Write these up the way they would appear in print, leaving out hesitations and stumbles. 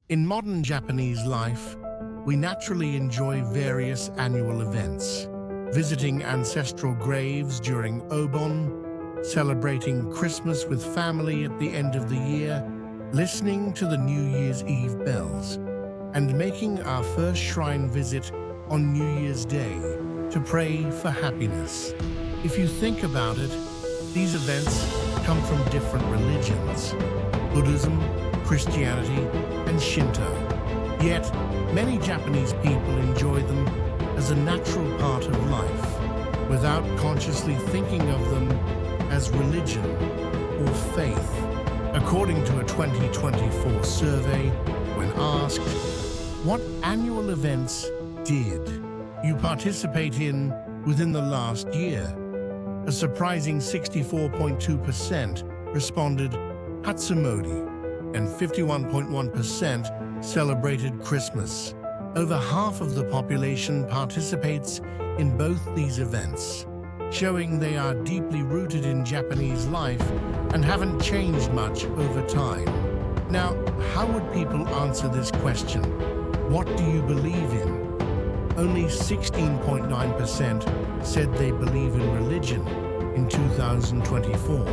In modern Japanese life, we naturally enjoy various annual events, visiting ancestral graves during Obon, celebrating Christmas with family at the end of the year, listening to the New Year's Eve bells, and making our first shrine visit on New Year's Day to pray for happiness. If you think about it, these events come from different religions: Buddhism, Christianity, and Shinto. Yet, many Japanese people enjoy them as a natural part of life, without consciously thinking of them as religion or faith. According to a 2024 survey, when asked, what annual events did you participate in within the last year? A surprising 64.2% responded Hatsumodi, and 51.1% celebrated Christmas. Over half of the population participates in both these events, showing they are deeply rooted in Japanese life and haven't changed much over time. Now, how would people answer this question? What do you believe in? Only 16.9% said they believe in religion in 2024.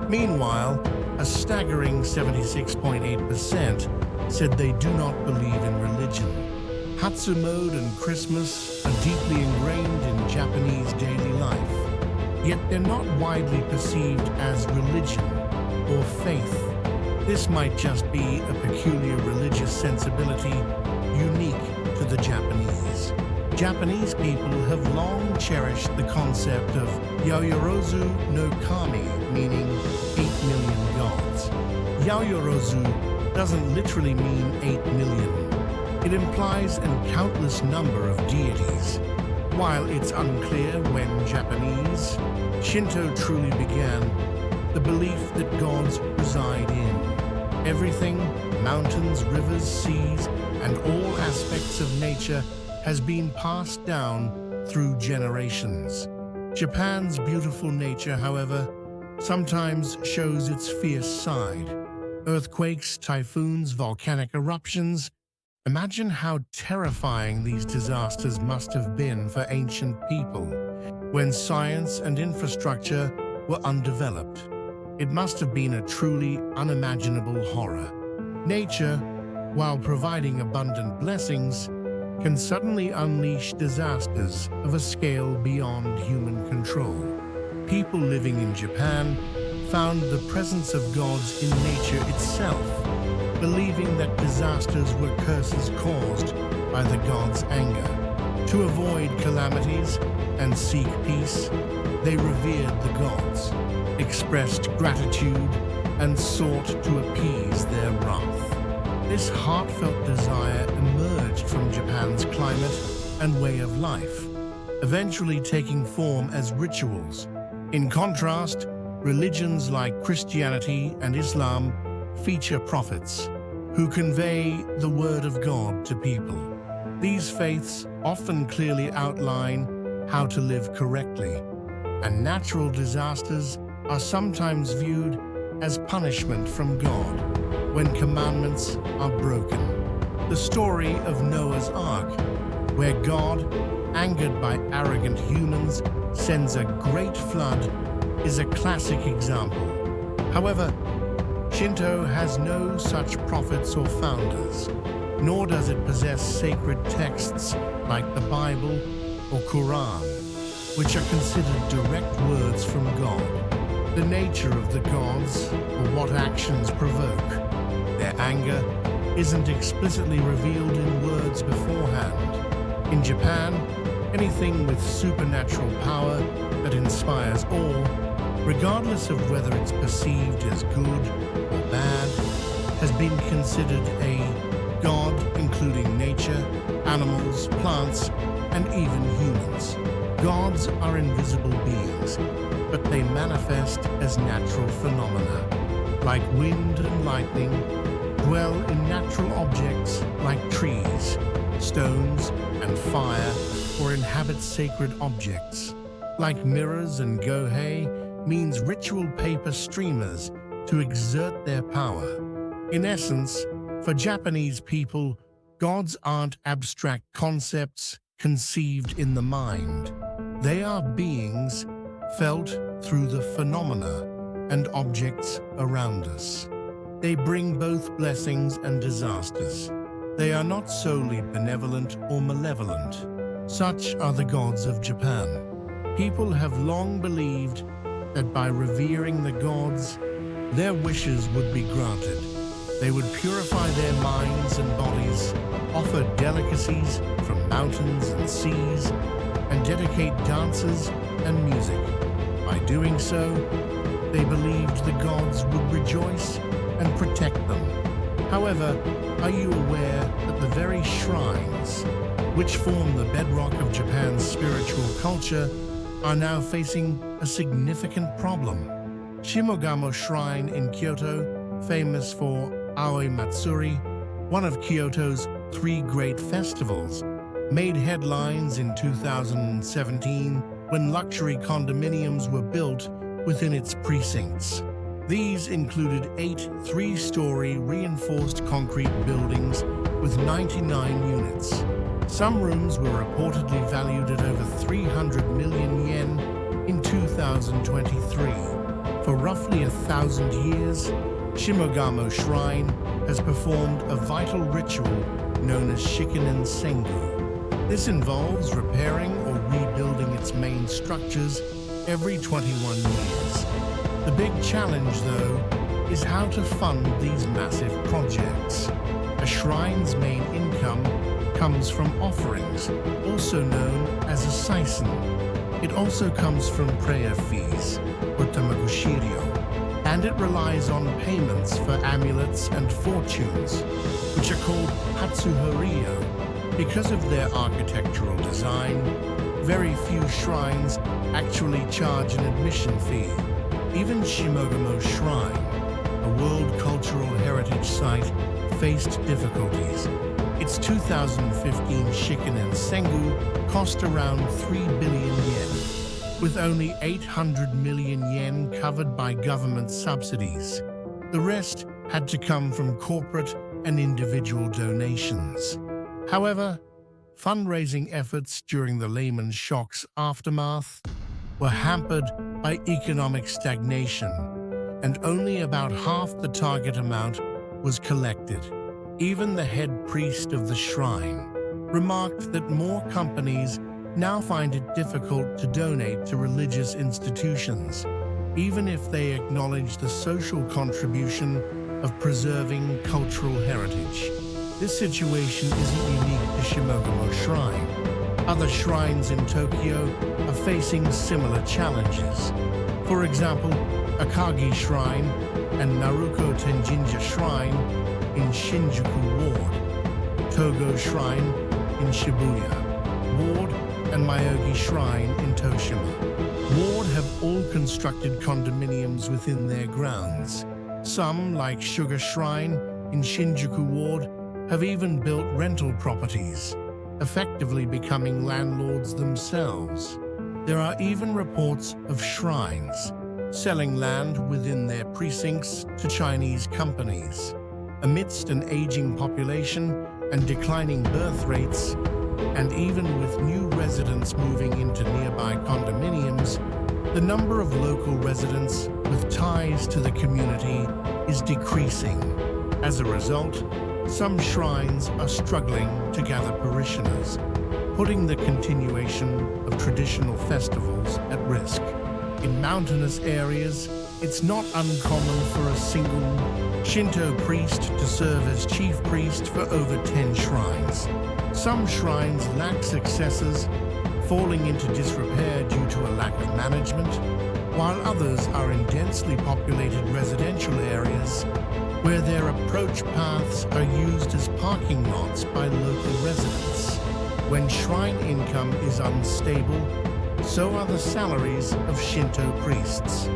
Meanwhile, a staggering 76.8% said they do not believe in religion. Hatsumode and Christmas are deeply ingrained in Japanese daily life, yet they're not widely perceived as religion or faith. This might just be a peculiar religious sensibility unique to the Japanese. Japanese people have long cherished the concept of Yaoyorozu no Kami, meaning 8 million gods. Yaoyorozu doesn't literally mean 8 million. It implies an countless number of deities. While it's unclear when Japanese Shinto truly began, the belief that gods reside in everything, mountains, rivers, seas, and all aspects of nature has been passed down through generations. Japan's beautiful nature, however, sometimes shows its fierce side. Earthquakes, typhoons, volcanic eruptions. Imagine how terrifying these disasters must have been for ancient people when science and infrastructure were undeveloped. It must have been a truly unimaginable horror. Nature, while providing abundant blessings, can suddenly unleash disasters of a scale beyond human control. People living in Japan found the presence of gods in nature itself, believing that disasters were curses caused by the gods' anger. To avoid calamities and seek peace, they revered the gods, expressed gratitude, and sought to appease their wrath. This heartfelt desire emerged from Japan's climate and way of life, eventually taking form as rituals. In contrast, religions like Christianity and Islam feature prophets who convey the word of God to people. These faiths often clearly outline how to live correctly, and natural disasters are sometimes viewed as punishment from God when commandments are broken. The story of Noah's Ark, where God, angered by arrogant humans, sends a great flood, is a classic example. However, Shinto has no such prophets or founders, nor does it possess sacred texts like the Bible or Quran, which are considered direct words from God. The nature of the gods, or what actions provoke their anger, isn't explicitly revealed in words beforehand. In Japan, anything with supernatural power that inspires awe, regardless of whether it's perceived as good or bad, has been considered a god, including nature, animals, plants, and even humans. Gods are invisible beings, but they manifest as natural phenomena, like wind and lightning, dwell in natural objects like trees, stones, and fire, or inhabit sacred objects, like mirrors and gohei, means ritual paper streamers to exert their power. In essence, For Japanese people, gods aren't abstract concepts conceived in the mind. They are beings felt through the phenomena and objects around us. They bring both blessings and disasters. They are not solely benevolent or malevolent. Such are the gods of Japan. People have long believed that by revering the gods, their wishes would be granted. They would purify their minds and bodies, offer delicacies from mountains and seas, and dedicate dances and music. By doing so, they believed the gods would rejoice and protect them. However, are you aware that the very shrines, which form the bedrock of Japan's spiritual culture, are now facing a significant problem? Shimogamo Shrine in Kyoto, famous for Aoi Matsuri, one of Kyoto's 3 great festivals, made headlines in 2017 when luxury condominiums were built within its precincts. These included 8 3-story reinforced concrete buildings with 99 units. Some rooms were reportedly valued at over 300 million yen in 2023. For roughly 1,000 years, Shimogamo Shrine has performed a vital ritual known as Shikinen Sengu. This involves repairing or rebuilding its main structures every 21 years. The big challenge, though, is how to fund these massive projects. A shrine's main income comes from offerings, also known as a saisen. It also comes from prayer fees, or tamagushirio, and it relies on payments for amulets and fortunes, which are called hatsuhoriyo. Because of their architectural design, very few shrines actually charge an admission fee. Even Shimogamo Shrine, a World Cultural Heritage Site, faced difficulties. Its 2015 Shikinen Sengu cost around 3 billion yen, with only 800 million yen covered by government subsidies. The rest had to come from corporate and individual donations. However, fundraising efforts during the Lehman shock's aftermath were hampered by economic stagnation, and only about half the target amount was collected. Even the head priest of the shrine remarked that more companies now find it difficult to donate to religious institutions, even if they acknowledge the social contribution of preserving cultural heritage. This situation isn't unique to Shimogamo Shrine. Other shrines in Tokyo are facing similar challenges. For example, Akagi Shrine and Naruko Tenjinja Shrine in Shinjuku Ward, Togo Shrine in Shibuya Ward, and Myogi Shrine in Toshima Ward have all constructed condominiums within their grounds. Some, like Sugar Shrine in Shinjuku Ward, have even built rental properties, effectively becoming landlords themselves. There are even reports of shrines selling land within their precincts to Chinese companies. Amidst an aging population and declining birth rates, and even with new residents moving into nearby condominiums, the number of local residents with ties to the community is decreasing. As a result, some shrines are struggling to gather parishioners, putting the continuation of traditional festivals at risk. In mountainous areas, it's not uncommon for a single Shinto priest to serve as chief priest for over 10 shrines. Some shrines lack successors, falling into disrepair due to a lack of management, while others are in densely populated residential areas where their approach paths are used as parking lots by local residents. When shrine income is unstable, so are the salaries of Shinto priests.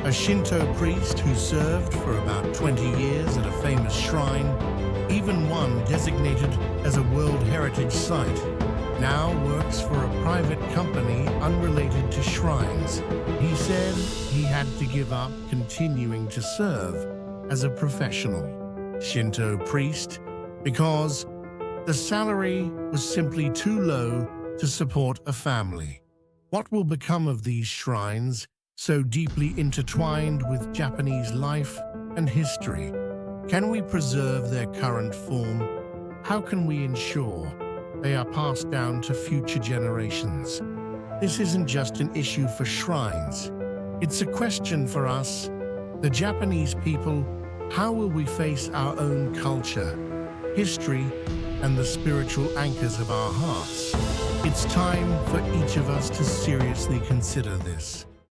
A Shinto priest who served for about 20 years at a famous shrine, even one designated as a World Heritage Site, now works for a private company unrelated to shrines. He said he had to give up continuing to serve as a professional. Shinto priest because the salary was simply too low to support a family. What will become of these shrines so deeply intertwined with Japanese life and history? Can we preserve their current form? How can we ensure they are passed down to future generations? This isn't just an issue for shrines. It's a question for us, the Japanese people. How will we face our own culture, history, and the spiritual anchors of our hearts? It's time for each of us to seriously consider this.